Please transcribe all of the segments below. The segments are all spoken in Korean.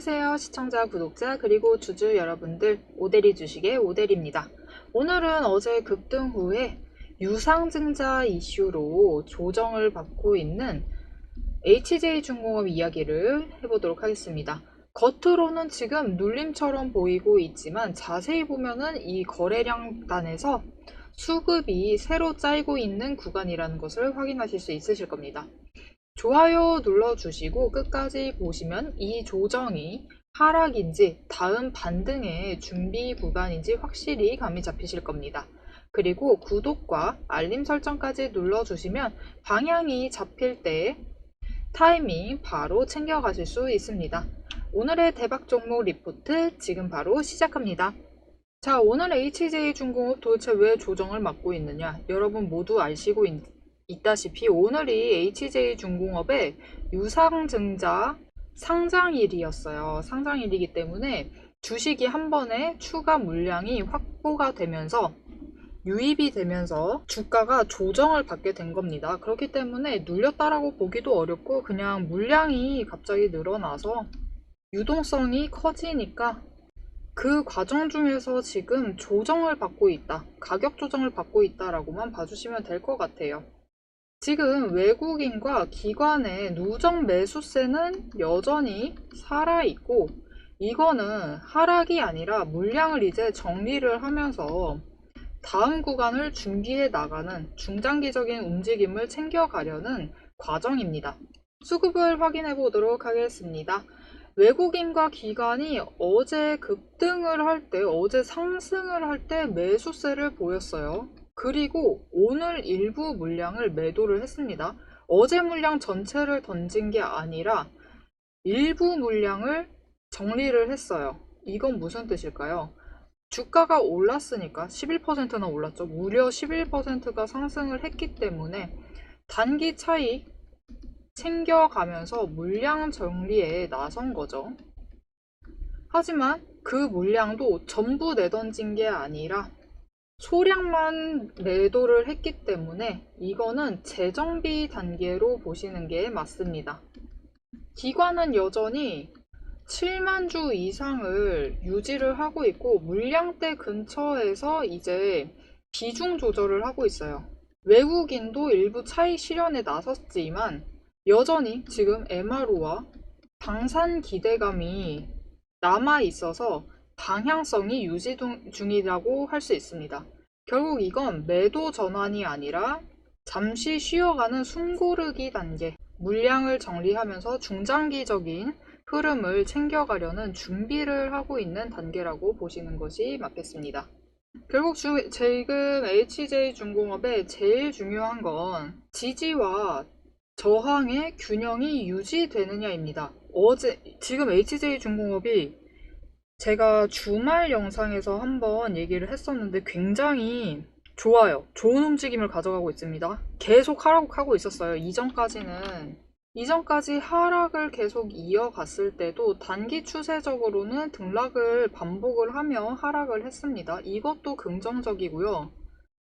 안녕하세요 시청자 구독자 그리고 주주 여러분들, 오대리 주식의 오대리입니다. 오늘은 어제 급등 후에 유상증자 이슈로 조정을 받고 있는 HJ중공업 이야기를 해보도록 하겠습니다. 겉으로는 지금 눌림처럼 보이고 있지만 자세히 보면은 이 거래량단에서 수급이 새로 짜이고 있는 구간이라는 것을 확인하실 수 있으실 겁니다. 좋아요 눌러주시고 끝까지 보시면 이 조정이 하락인지 다음 반등의 준비 구간인지 확실히 감이 잡히실 겁니다. 그리고 구독과 알림 설정까지 눌러주시면 방향이 잡힐 때 타이밍 바로 챙겨가실 수 있습니다. 오늘의 대박 종목 리포트 지금 바로 시작합니다. 자, 오늘 HJ중공업 도대체 왜 조정을 맞고 있느냐? 여러분 모두 아시고 있다시피 오늘이 HJ중공업의 유상증자 상장일이었어요. 상장일이기 때문에 주식이 한 번에 추가 물량이 확보가 되면서 유입이 되면서 주가가 조정을 받게 된 겁니다. 그렇기 때문에 눌렸다라고 보기도 어렵고 그냥 물량이 갑자기 늘어나서 유동성이 커지니까 그 과정 중에서 지금 조정을 받고 있다, 가격 조정을 받고 있다라고만 봐주시면 될 것 같아요. 지금 외국인과 기관의 누적 매수세는 여전히 살아있고 이거는 하락이 아니라 물량을 이제 정리를 하면서 다음 구간을 준비해 나가는 중장기적인 움직임을 챙겨가려는 과정입니다. 수급을 확인해 보도록 하겠습니다. 외국인과 기관이 어제 급등을 할 때, 어제 상승을 할 때 매수세를 보였어요. 그리고 오늘 일부 물량을 매도를 했습니다. 어제 물량 전체를 던진 게 아니라 일부 물량을 정리를 했어요. 이건 무슨 뜻일까요? 주가가 올랐으니까 11%나 올랐죠. 무려 11%가 상승을 했기 때문에 단기 차익 챙겨가면서 물량 정리에 나선 거죠. 하지만 그 물량도 전부 내던진 게 아니라 소량만 매도를 했기 때문에 이거는 재정비 단계로 보시는 게 맞습니다. 기관은 여전히 7만 주 이상을 유지를 하고 있고 물량대 근처에서 이제 비중 조절을 하고 있어요. 외국인도 일부 차익 실현에 나섰지만 여전히 지금 MRO와 방산 기대감이 남아 있어서 방향성이 유지 중이라고 할 수 있습니다. 결국 이건 매도 전환이 아니라 잠시 쉬어가는 숨고르기 단계, 물량을 정리하면서 중장기적인 흐름을 챙겨가려는 준비를 하고 있는 단계라고 보시는 것이 맞겠습니다. 결국 지금 HJ중공업의 제일 중요한 건 지지와 저항의 균형이 유지되느냐입니다. 지금 HJ중공업이 제가 주말 영상에서 한번 얘기를 했었는데 굉장히 좋아요. 좋은 움직임을 가져가고 있습니다. 계속 하락하고 있었어요. 이전까지 하락을 계속 이어갔을 때도 단기 추세적으로는 등락을 반복을 하며 하락을 했습니다. 이것도 긍정적이고요.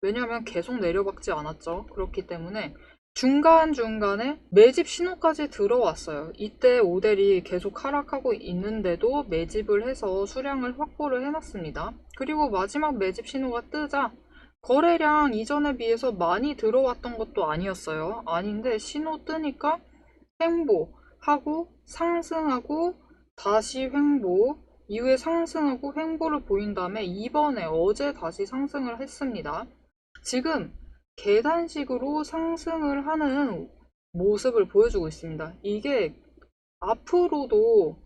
왜냐하면 계속 내려박지 않았죠. 그렇기 때문에 중간중간에 매집 신호까지 들어왔어요. 이때 오델이 계속 하락하고 있는데도 매집을 해서 수량을 확보를 해놨습니다. 그리고 마지막 매집 신호가 뜨자 거래량 이전에 비해서 많이 들어왔던 것도 아니었어요. 아닌데 신호 뜨니까 횡보하고 상승하고 다시 횡보, 이후에 상승하고 횡보를 보인 다음에 이번에 어제 다시 상승을 했습니다. 지금 계단식으로 상승을 하는 모습을 보여주고 있습니다. 이게 앞으로도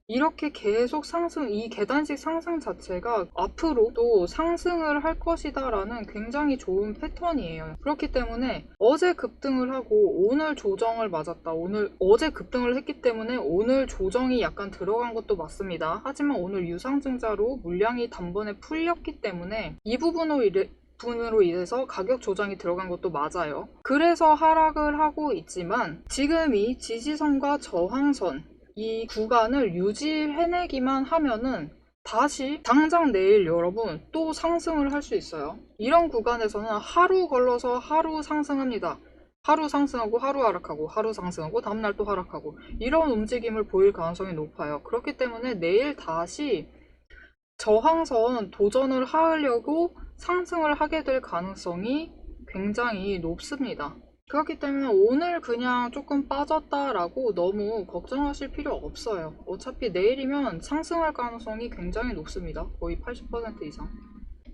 이렇게 계속 이 계단식 상승 자체가 앞으로도 상승을 할 것이다 라는 굉장히 좋은 패턴이에요. 그렇기 때문에 어제 급등을 하고 오늘 조정을 맞았다. 어제 급등을 했기 때문에 오늘 조정이 약간 들어간 것도 맞습니다. 하지만 오늘 유상증자로 물량이 단번에 풀렸기 때문에 이 부분으로 인해서 가격 조정이 들어간 것도 맞아요. 그래서 하락을 하고 있지만 지금 이 지지선과 저항선 이 구간을 유지해내기만 하면은 다시 당장 내일 여러분 또 상승을 할 수 있어요. 이런 구간에서는 하루 걸러서 하루 상승합니다. 하루 상승하고 하루 하락하고 하루 상승하고 다음날 또 하락하고 이런 움직임을 보일 가능성이 높아요. 그렇기 때문에 내일 다시 저항선 도전을 하려고 상승을 하게 될 가능성이 굉장히 높습니다. 그렇기 때문에 오늘 그냥 조금 빠졌다라고 너무 걱정하실 필요 없어요. 어차피 내일이면 상승할 가능성이 굉장히 높습니다. 거의 80% 이상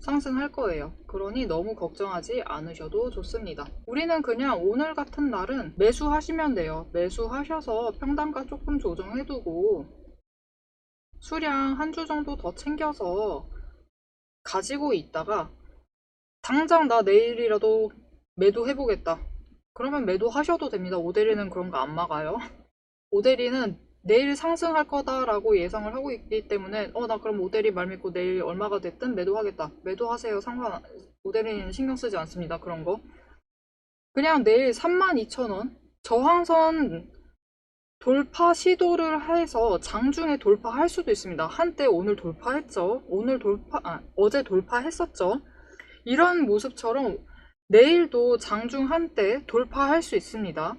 상승할 거예요. 그러니 너무 걱정하지 않으셔도 좋습니다. 우리는 그냥 오늘 같은 날은 매수하시면 돼요. 매수하셔서 평단가 조금 조정해두고 수량 한 주 정도 더 챙겨서 가지고 있다가 당장 나 내일이라도 매도해보겠다. 그러면 매도하셔도 됩니다. 오데리는 그런 거 안 막아요. 오데리는 내일 상승할 거다라고 예상을 하고 있기 때문에 나 그럼 오데리 말 믿고 내일 얼마가 됐든 매도하겠다. 매도하세요. 오데리는 신경 쓰지 않습니다. 그런 거. 그냥 내일 32,000원 저항선 돌파 시도를 해서 장중에 돌파할 수도 있습니다. 한때 오늘 돌파했죠. 어제 돌파했었죠. 이런 모습처럼 내일도 장중 한때 돌파할 수 있습니다.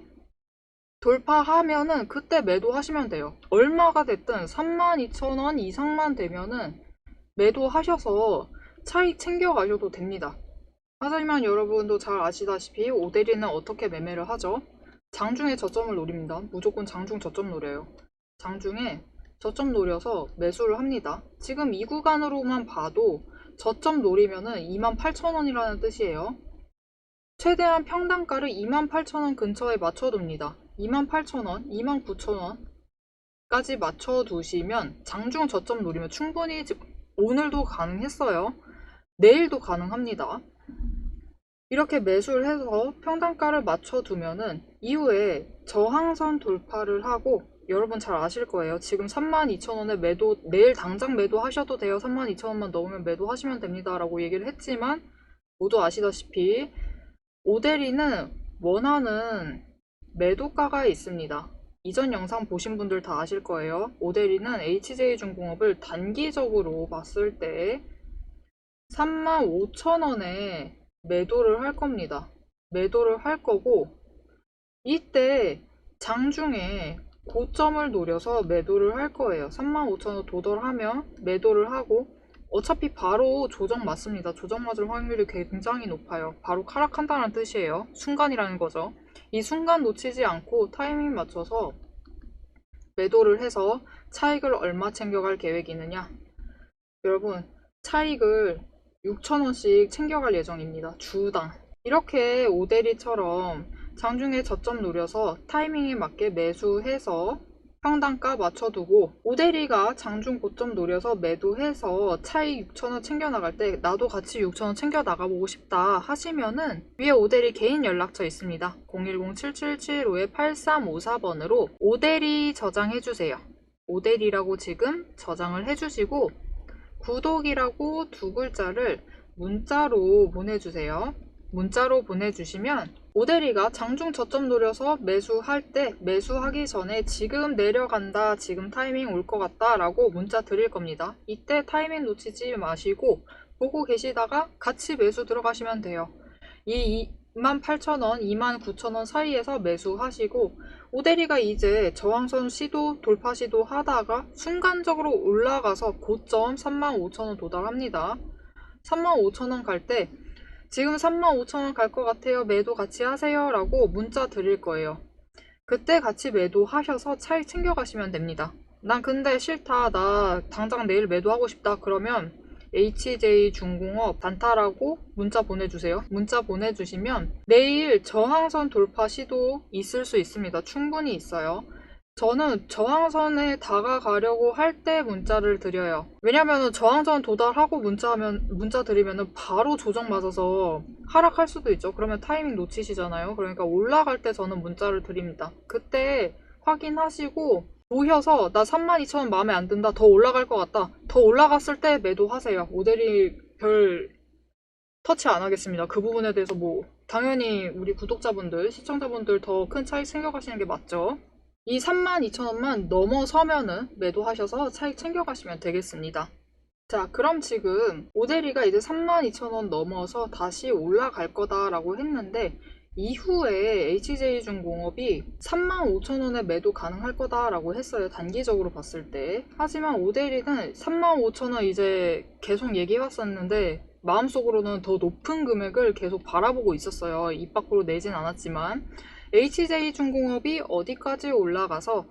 돌파하면은 그때 매도하시면 돼요. 얼마가 됐든 32,000원 이상만 되면은 매도하셔서 차익 챙겨가셔도 됩니다. 하지만 여러분도 잘 아시다시피 오데리는 어떻게 매매를 하죠? 장중에 저점을 노립니다. 무조건 장중 저점 노려요. 장중에 저점 노려서 매수를 합니다. 지금 이 구간으로만 봐도 저점 노리면은 28,000원이라는 뜻이에요. 최대한 평단가를 28,000원 근처에 맞춰둡니다. 28,000원, 29,000원까지 맞춰두시면 장중 저점 노리면 충분히 오늘도 가능했어요. 내일도 가능합니다. 이렇게 매수를 해서 평단가를 맞춰두면은 이후에 저항선 돌파를 하고 여러분 잘 아실 거예요. 지금 32,000원에 매도, 내일 당장 매도하셔도 돼요. 32,000원만 넣으면 매도하시면 됩니다. 라고 얘기를 했지만 모두 아시다시피 오데리는 원하는 매도가가 있습니다. 이전 영상 보신 분들 다 아실 거예요. 오데리는 HJ중공업을 단기적으로 봤을 때 35,000원에 매도를 할 겁니다. 매도를 할 거고 이때 장중에 고점을 노려서 매도를 할 거예요. 35,000원 도달하면 매도를 하고 어차피 바로 조정 맞습니다. 조정 맞을 확률이 굉장히 높아요. 바로 하락한다는 뜻이에요. 순간이라는 거죠. 이 순간 놓치지 않고 타이밍 맞춰서 매도를 해서 차익을 얼마 챙겨갈 계획이느냐? 여러분, 차익을 6,000원씩 챙겨갈 예정입니다. 주당. 이렇게 오데리처럼 장중에 저점 노려서 타이밍에 맞게 매수해서 평단가 맞춰두고 오데리가 장중 고점 노려서 매도해서 차익 6,000원 챙겨나갈 때 나도 같이 6,000원 챙겨 나가보고 싶다 하시면은 위에 오데리 개인 연락처 있습니다. 010-7775-8354번으로 오데리 저장해주세요. 오데리라고 지금 저장을 해주시고 구독이라고 두 글자를 문자로 보내주세요. 문자로 보내주시면 오데리가 장중 저점 노려서 매수할 때 매수하기 전에 지금 내려간다, 지금 타이밍 올 것 같다 라고 문자 드릴 겁니다. 이때 타이밍 놓치지 마시고 보고 계시다가 같이 매수 들어가시면 돼요. 이 28,000원, 29,000원 사이에서 매수하시고 오데리가 이제 저항선 시도, 돌파 시도 하다가 순간적으로 올라가서 고점 35,000원 도달합니다. 35,000원 갈 때 지금 35,000원 갈 것 같아요. 매도 같이 하세요. 라고 문자 드릴 거예요. 그때 같이 매도하셔서 차익 챙겨가시면 됩니다. 난 근데 싫다. 나 당장 내일 매도하고 싶다. 그러면 HJ중공업 단타라고 문자 보내주세요. 문자 보내주시면 내일 저항선 돌파 시도 있을 수 있습니다. 충분히 있어요. 저는 저항선에 다가가려고 할 때 문자를 드려요. 왜냐면 저항선 도달하고 문자 드리면 바로 조정 맞아서 하락할 수도 있죠. 그러면 타이밍 놓치시잖아요. 그러니까 올라갈 때 저는 문자를 드립니다. 그때 확인하시고 보셔서 나 32,000원 마음에 안 든다. 더 올라갈 것 같다. 더 올라갔을 때 매도하세요. 오데리 별 터치 안 하겠습니다. 그 부분에 대해서 당연히 우리 구독자분들, 시청자분들 더 큰 차익 챙겨가시는 게 맞죠. 이 32,000원만 넘어서면은 매도하셔서 차익 챙겨가시면 되겠습니다. 자, 그럼 지금 오데리가 이제 32,000원 넘어서 다시 올라갈 거다라고 했는데 이후에 HJ중공업이 35,000원에 매도 가능할 거다라고 했어요. 단기적으로 봤을 때. 하지만 오데리는 35,000원 이제 계속 얘기해왔었는데 마음속으로는 더 높은 금액을 계속 바라보고 있었어요. 입 밖으로 내진 않았지만. HJ중공업이 어디까지 올라가서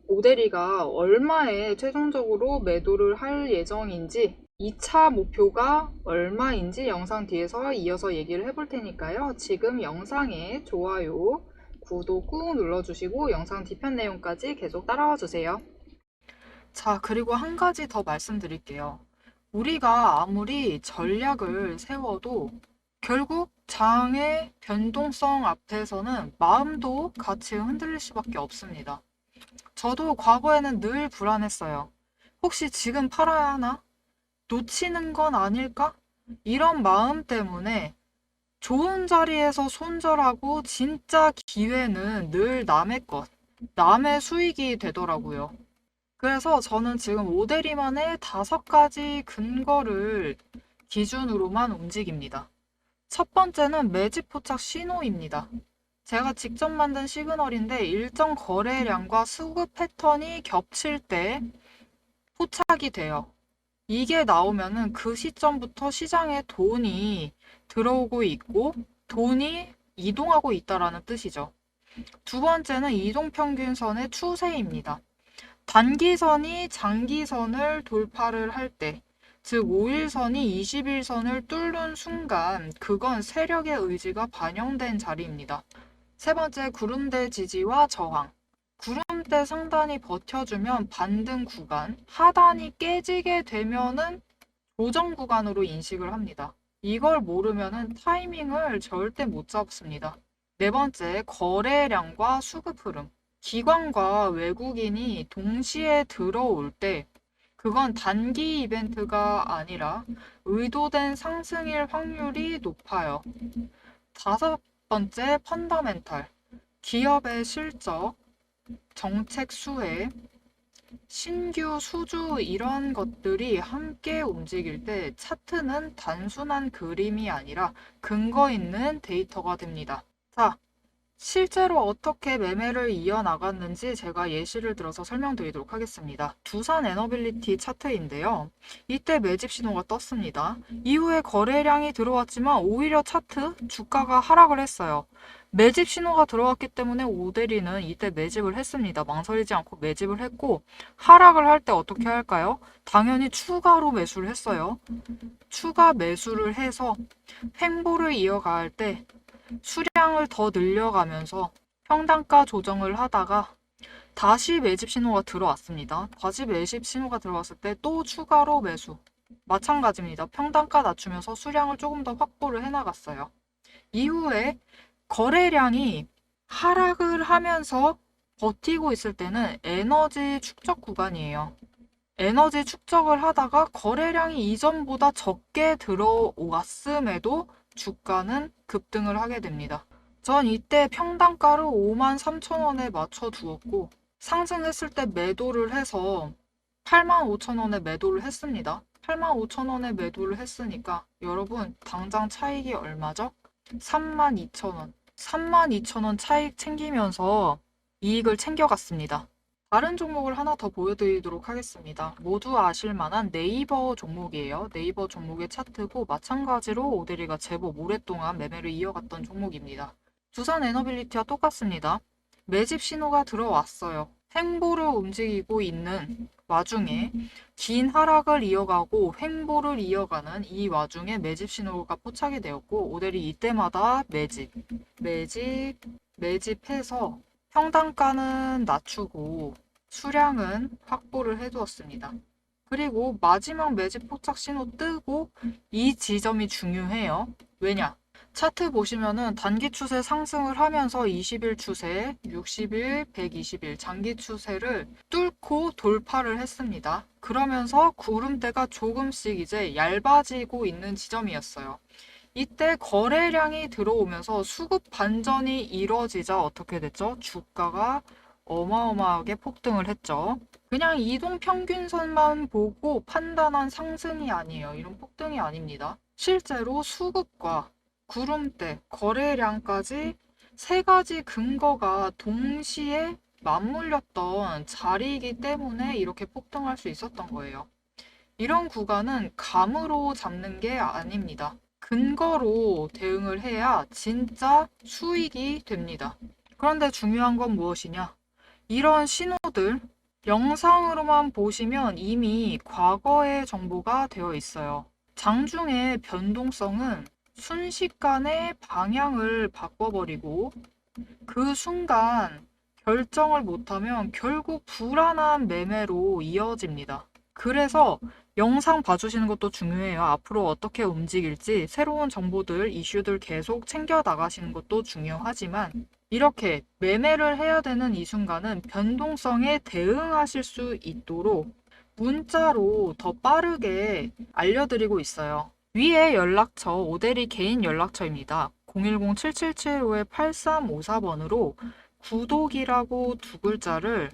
오데리가 얼마에 최종적으로 매도를 할 예정인지 2차 목표가 얼마인지 영상 뒤에서 이어서 얘기를 해볼 테니까요. 지금 영상에 좋아요, 구독 꾹 눌러주시고 영상 뒤편 내용까지 계속 따라와 주세요. 자, 그리고 한 가지 더 말씀드릴게요. 우리가 아무리 전략을 세워도 결국 장의 변동성 앞에서는 마음도 같이 흔들릴 수밖에 없습니다. 저도 과거에는 늘 불안했어요. 혹시 지금 팔아야 하나? 놓치는 건 아닐까? 이런 마음 때문에 좋은 자리에서 손절하고 진짜 기회는 늘 남의 것, 남의 수익이 되더라고요. 그래서 저는 지금 오데리만의 5가지 근거를 기준으로만 움직입니다. 첫 번째는 매집 포착 신호입니다. 제가 직접 만든 시그널인데 일정 거래량과 수급 패턴이 겹칠 때 포착이 돼요. 이게 나오면은 그 시점부터 시장에 돈이 들어오고 있고 돈이 이동하고 있다라는 뜻이죠. 두 번째는 이동평균선의 추세입니다. 단기선이 장기선을 돌파를 할 때, 즉 5일선이 20일선을 뚫는 순간 그건 세력의 의지가 반영된 자리입니다. 세 번째, 구름대 지지와 저항. 구름대 상단이 버텨주면 반등 구간, 하단이 깨지게 되면은 조정 구간으로 인식을 합니다. 이걸 모르면은 타이밍을 절대 못 잡습니다. 네 번째, 거래량과 수급 흐름. 기관과 외국인이 동시에 들어올 때 그건 단기 이벤트가 아니라 의도된 상승일 확률이 높아요. 다섯 번째, 펀더멘탈. 기업의 실적, 정책 수혜, 신규 수주 이런 것들이 함께 움직일 때 차트는 단순한 그림이 아니라 근거 있는 데이터가 됩니다. 자, 실제로 어떻게 매매를 이어나갔는지 제가 예시를 들어서 설명드리도록 하겠습니다. 두산 에너빌리티 차트인데요. 이때 매집 신호가 떴습니다. 이후에 거래량이 들어왔지만 오히려 차트 주가가 하락을 했어요. 매집 신호가 들어왔기 때문에 오데리는 이때 매집을 했습니다. 망설이지 않고 매집을 했고 하락을 할 때 어떻게 할까요? 당연히 추가로 매수를 했어요. 추가 매수를 해서 횡보를 이어갈 때 수량을 더 늘려가면서 평단가 조정을 하다가 다시 매집 신호가 들어왔습니다. 다시 매집 신호가 들어왔을 때 또 추가로 매수. 마찬가지입니다. 평단가 낮추면서 수량을 조금 더 확보를 해나갔어요. 이후에 거래량이 하락을 하면서 버티고 있을 때는 에너지 축적 구간이에요. 에너지 축적을 하다가 거래량이 이전보다 적게 들어왔음에도 주가는 급등을 하게 됩니다. 전 이때 평단가를 53,000원에 맞춰 두었고 상승했을 때 매도를 해서 85,000원에 매도를 했습니다. 85,000원에 매도를 했으니까 여러분 당장 차익이 얼마죠? 32,000원. 32,000원 차익 챙기면서 이익을 챙겨갔습니다. 다른 종목을 하나 더 보여드리도록 하겠습니다. 모두 아실 만한 네이버 종목이에요. 네이버 종목의 차트고 마찬가지로 오데리가 제법 오랫동안 매매를 이어갔던 종목입니다. 두산 에너빌리티와 똑같습니다. 매집 신호가 들어왔어요. 횡보를 움직이고 있는 와중에 긴 하락을 이어가고 횡보를 이어가는 이 와중에 매집 신호가 포착이 되었고 오데리 이때마다 매집해서 평단가는 낮추고 수량은 확보를 해두었습니다. 그리고 마지막 매집 포착 신호 뜨고 이 지점이 중요해요. 왜냐? 차트 보시면은 단기 추세 상승을 하면서 20일 추세, 60일, 120일 장기 추세를 뚫고 돌파를 했습니다. 그러면서 구름대가 조금씩 이제 얇아지고 있는 지점이었어요. 이때 거래량이 들어오면서 수급 반전이 이뤄지자 어떻게 됐죠? 주가가 어마어마하게 폭등을 했죠. 그냥 이동평균선만 보고 판단한 상승이 아니에요. 이런 폭등이 아닙니다. 실제로 수급과 구름대, 거래량까지 세 가지 근거가 동시에 맞물렸던 자리이기 때문에 이렇게 폭등할 수 있었던 거예요. 이런 구간은 감으로 잡는 게 아닙니다. 근거로 대응을 해야 진짜 수익이 됩니다. 그런데 중요한 건 무엇이냐? 이런 신호들, 영상으로만 보시면 이미 과거의 정보가 되어 있어요. 장중의 변동성은 순식간에 방향을 바꿔버리고 그 순간 결정을 못하면 결국 불안한 매매로 이어집니다. 그래서 영상 봐주시는 것도 중요해요. 앞으로 어떻게 움직일지 새로운 정보들, 이슈들 계속 챙겨 나가시는 것도 중요하지만 이렇게 매매를 해야 되는 이 순간은 변동성에 대응하실 수 있도록 문자로 더 빠르게 알려드리고 있어요. 위에 연락처 오대리 개인 연락처입니다. 010-7775-8354번으로 구독이라고 두 글자를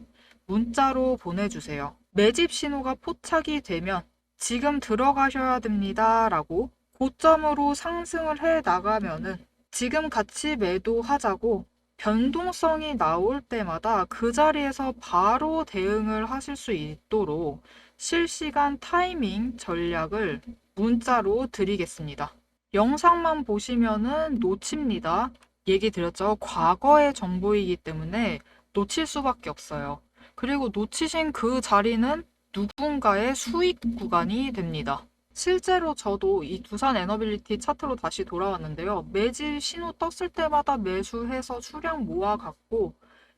문자로 보내주세요. 매집 신호가 포착이 되면 지금 들어가셔야 됩니다 라고 고점으로 상승을 해 나가면은 지금 같이 매도하자고 변동성이 나올 때마다 그 자리에서 바로 대응을 하실 수 있도록 실시간 타이밍 전략을 문자로 드리겠습니다. 영상만 보시면은 놓칩니다. 얘기 드렸죠. 과거의 정보이기 때문에 놓칠 수밖에 없어요. 그리고 놓치신 그 자리는 누군가의 수익 구간이 됩니다. 실제로 저도 이 두산 에너빌리티 차트로 다시 돌아왔는데요. 매집 신호 떴을 때마다 매수해서 수량 모아갔고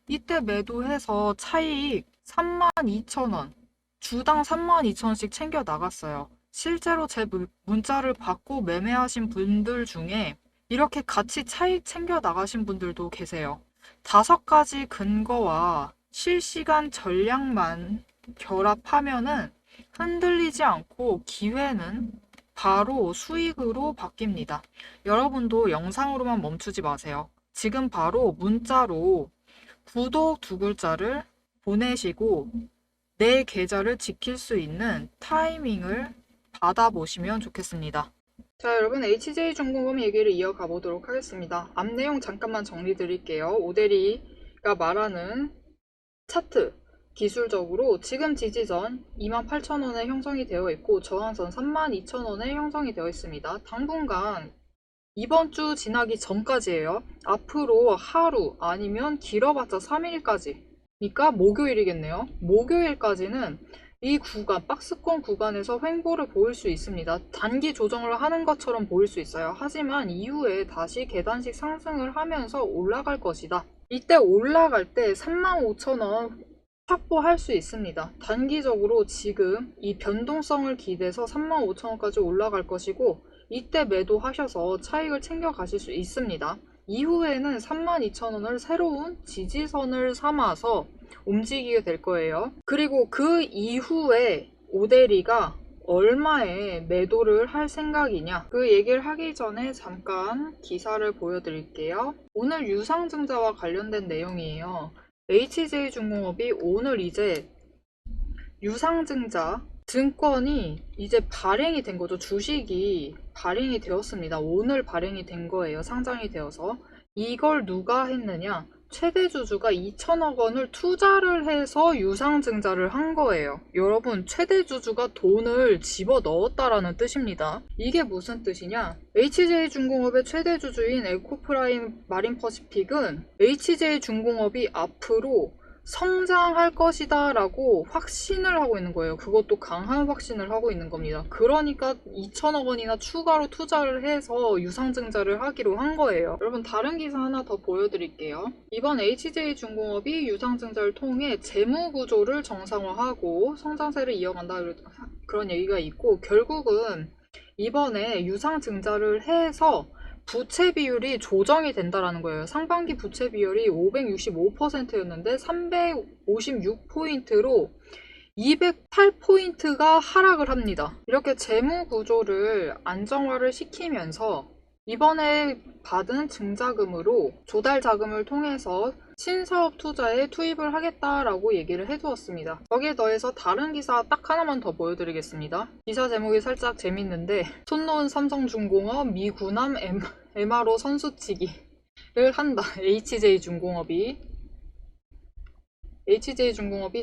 이때 매도해서 차익 32,000원, 주당 32,000원씩 챙겨 나갔어요. 실제로 제 문자를 받고 매매하신 분들 중에 이렇게 같이 차익 챙겨 나가신 분들도 계세요. 5가지 근거와 실시간 전략만 결합하면은 흔들리지 않고 기회는 바로 수익으로 바뀝니다. 여러분도 영상으로만 멈추지 마세요. 지금 바로 문자로 구독 두 글자를 보내시고 내 계좌를 지킬 수 있는 타이밍을 받아보시면 좋겠습니다. 자, 여러분 HJ중공업 얘기를 이어가 보도록 하겠습니다. 앞 내용 잠깐만 정리 드릴게요. 오대리가 말하는 차트 기술적으로 지금 지지선 28,000원에 형성이 되어 있고 저항선 32,000원에 형성이 되어 있습니다. 당분간 이번 주 지나기 전까지예요. 앞으로 하루 아니면 길어봤자 3일까지 그러니까 목요일이겠네요. 목요일까지는 이 구간, 박스권 구간에서 횡보를 보일 수 있습니다. 단기 조정을 하는 것처럼 보일 수 있어요. 하지만 이후에 다시 계단식 상승을 하면서 올라갈 것이다. 이때 올라갈 때 35,000원 확보할 수 있습니다. 단기적으로 지금 이 변동성을 기대서 35,000원까지 올라갈 것이고 이때 매도하셔서 차익을 챙겨 가실 수 있습니다. 이후에는 32,000원을 새로운 지지선을 삼아서 움직이게 될 거예요. 그리고 그 이후에 오대리가 얼마에 매도를 할 생각이냐 그 얘기를 하기 전에 잠깐 기사를 보여드릴게요. 오늘 유상증자와 관련된 내용이에요. HJ중공업이 오늘 이제 유상증자 증권이 이제 발행이 된 거죠. 주식이 발행이 되었습니다. 오늘 발행이 된 거예요. 상장이 되어서. 이걸 누가 했느냐? 최대 주주가 2천억 원을 투자를 해서 유상증자를 한 거예요. 여러분, 최대 주주가 돈을 집어 넣었다라는 뜻입니다. 이게 무슨 뜻이냐? HJ중공업의 최대 주주인 에코프라임 마린퍼시픽은 HJ중공업이 앞으로 성장할 것이다 라고 확신을 하고 있는 거예요. 그것도 강한 확신을 하고 있는 겁니다. 그러니까 2천억 원이나 추가로 투자를 해서 유상증자를 하기로 한 거예요. 여러분 다른 기사 하나 더 보여드릴게요. 이번 HJ중공업이 유상증자를 통해 재무구조를 정상화하고 성장세를 이어간다 그런 얘기가 있고 결국은 이번에 유상증자를 해서 부채 비율이 조정이 된다라는 거예요. 상반기 부채 비율이 565%였는데 356포인트로 208포인트가 하락을 합니다. 이렇게 재무 구조를 안정화를 시키면서 이번에 받은 증자금으로 조달 자금을 통해서 신사업 투자에 투입을 하겠다라고 얘기를 해두었습니다. 거기에 더해서 다른 기사 딱 하나만 더 보여드리겠습니다. 기사 제목이 살짝 재밌는데 손놓은 삼성중공업 미구남 MRO 선수치기를 한다. HJ중공업이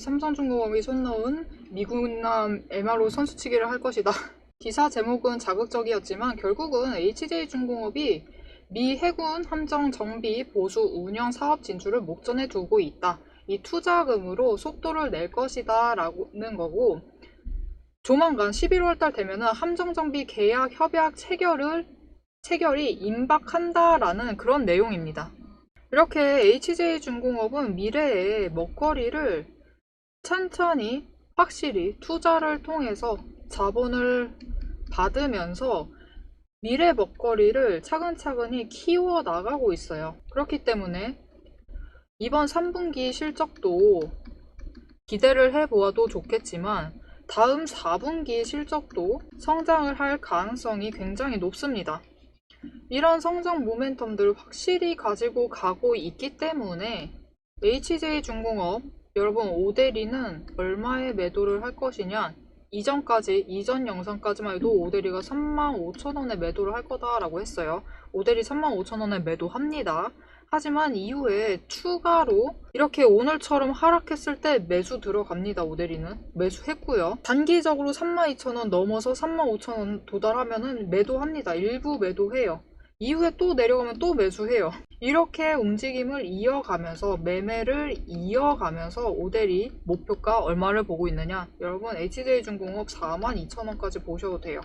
삼성중공업이 손놓은 미구남 MRO 선수치기를 할 것이다. 기사 제목은 자극적이었지만 결국은 HJ중공업이 미 해군 함정 정비 보수 운영 사업 진출을 목전에 두고 있다. 이 투자금으로 속도를 낼 것이다 라는 거고, 조만간 11월 달 되면은 함정 정비 계약 협약 체결이 임박한다라는 그런 내용입니다. 이렇게 HJ중공업은 미래의 먹거리를 천천히 확실히 투자를 통해서 자본을 받으면서 미래 먹거리를 차근차근히 키워 나가고 있어요. 그렇기 때문에 이번 3분기 실적도 기대를 해보아도 좋겠지만 다음 4분기 실적도 성장을 할 가능성이 굉장히 높습니다. 이런 성장 모멘텀들을 확실히 가지고 가고 있기 때문에 HJ중공업 여러분 오데리는 얼마에 매도를 할 것이냐, 이전 영상까지만 해도 오데리가 35,000원에 매도를 할 거다라고 했어요. 오데리 35,000원에 매도합니다. 하지만 이후에 추가로 이렇게 오늘처럼 하락했을 때 매수 들어갑니다. 오데리는 매수했고요. 단기적으로 32,000원 넘어서 35,000원 도달하면은 매도합니다. 일부 매도해요. 이후에 또 내려가면 또 매수해요. 이렇게 움직임을 이어가면서 매매를 이어가면서 오데리 목표가 얼마를 보고 있느냐, 여러분 HJ중공업 42,000원까지 보셔도 돼요.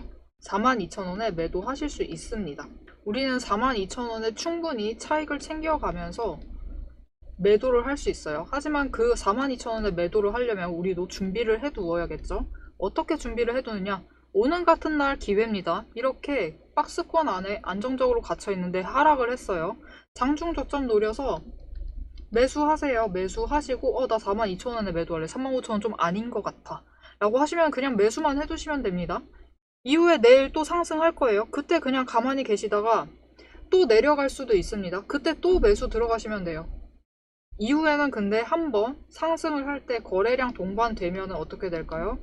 42,000원에 매도하실 수 있습니다. 우리는 42,000원에 충분히 차익을 챙겨가면서 매도를 할 수 있어요. 하지만 그 42,000원에 매도를 하려면 우리도 준비를 해두어야겠죠. 어떻게 준비를 해두느냐, 오늘 같은 날 기회입니다. 이렇게 박스권 안에 안정적으로 갇혀 있는데 하락을 했어요. 장중 저점 노려서 매수하세요. 매수하시고 나 42,000원에 매도할래, 35,000원 좀 아닌 것 같아 라고 하시면 그냥 매수만 해두시면 됩니다. 이후에 내일 또 상승할 거예요. 그때 그냥 가만히 계시다가 또 내려갈 수도 있습니다. 그때 또 매수 들어가시면 돼요. 이후에는 근데 한번 상승을 할 때 거래량 동반되면 어떻게 될까요?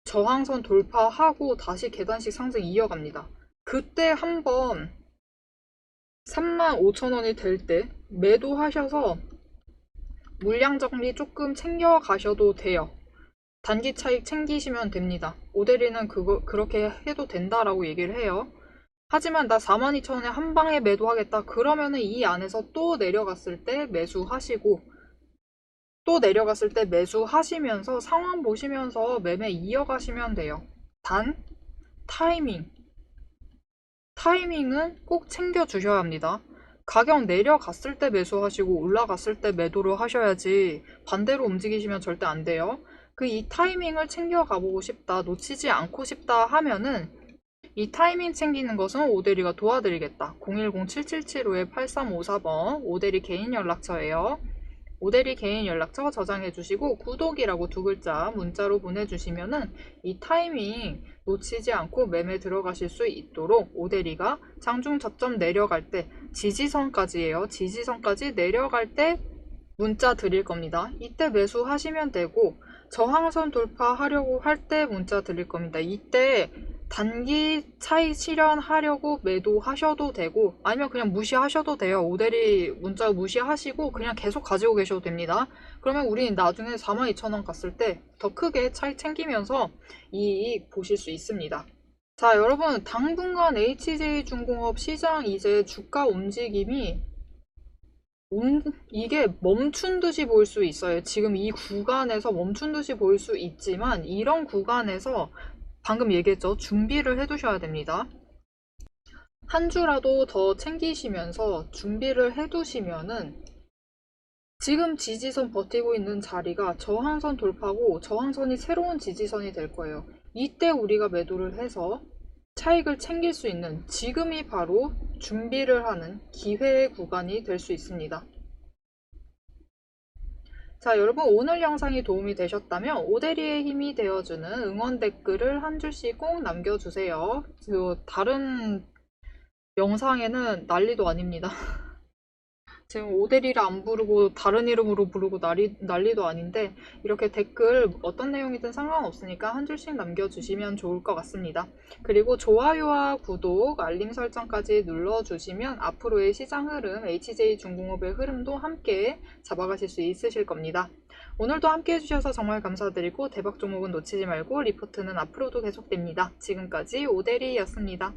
저항선 돌파하고 다시 계단식 상승 이어갑니다. 그때 한번 35,000원이 될 때 매도하셔서 물량 정리 조금 챙겨 가셔도 돼요. 단기 차익 챙기시면 됩니다. 오데리는 그렇게 해도 된다라고 얘기를 해요. 하지만 나 42,000원에 한 방에 매도하겠다 그러면은 이 안에서 또 내려갔을 때 매수하시고, 또 내려갔을 때 매수하시면서 상황 보시면서 매매 이어가시면 돼요. 단 타이밍은 꼭 챙겨 주셔야 합니다. 가격 내려갔을 때 매수하시고 올라갔을 때 매도를 하셔야지 반대로 움직이시면 절대 안 돼요. 이 타이밍을 챙겨 가보고 싶다, 놓치지 않고 싶다 하면은 이 타이밍 챙기는 것은 오데리가 도와드리겠다. 010-7775-8354번 오데리 개인 연락처예요. 오데리 개인 연락처 저장해 주시고 구독이라고 2글자 문자로 보내주시면은 이 타이밍 놓치지 않고 매매 들어가실 수 있도록 오데리가 장중 저점 내려갈 때 지지선까지예요. 지지선까지 내려갈 때 문자 드릴 겁니다. 이때 매수하시면 되고, 저항선 돌파하려고 할 때 문자 드릴 겁니다. 이때 단기 차익 실현하려고 매도하셔도 되고 아니면 그냥 무시하셔도 돼요. 오데리 문자 무시하시고 그냥 계속 가지고 계셔도 됩니다. 그러면 우린 나중에 42,000원 갔을 때 더 크게 차익 챙기면서 이익 보실 수 있습니다. 자, 여러분 당분간 HJ중공업 시장 이제 주가 움직임이 이게 멈춘 듯이 보일 수 있어요. 지금 이 구간에서 멈춘 듯이 보일 수 있지만 이런 구간에서 방금 얘기했죠. 준비를 해두셔야 됩니다. 한 주라도 더 챙기시면서 준비를 해두시면은 지금 지지선 버티고 있는 자리가 저항선 돌파고 저항선이 새로운 지지선이 될 거예요. 이때 우리가 매도를 해서 차익을 챙길 수 있는, 지금이 바로 준비를 하는 기회의 구간이 될 수 있습니다. 자, 여러분 오늘 영상이 도움이 되셨다면 오데리의 힘이 되어주는 응원 댓글을 한 줄씩 꼭 남겨주세요. 다른 영상에는 난리도 아닙니다. 지금 오데리를 안 부르고 다른 이름으로 부르고 난리도 아닌데 이렇게 댓글 어떤 내용이든 상관없으니까 한 줄씩 남겨주시면 좋을 것 같습니다. 그리고 좋아요와 구독, 알림 설정까지 눌러주시면 앞으로의 시장 흐름, HJ중공업의 흐름도 함께 잡아가실 수 있으실 겁니다. 오늘도 함께 해주셔서 정말 감사드리고 대박 종목은 놓치지 말고 리포트는 앞으로도 계속됩니다. 지금까지 오데리였습니다.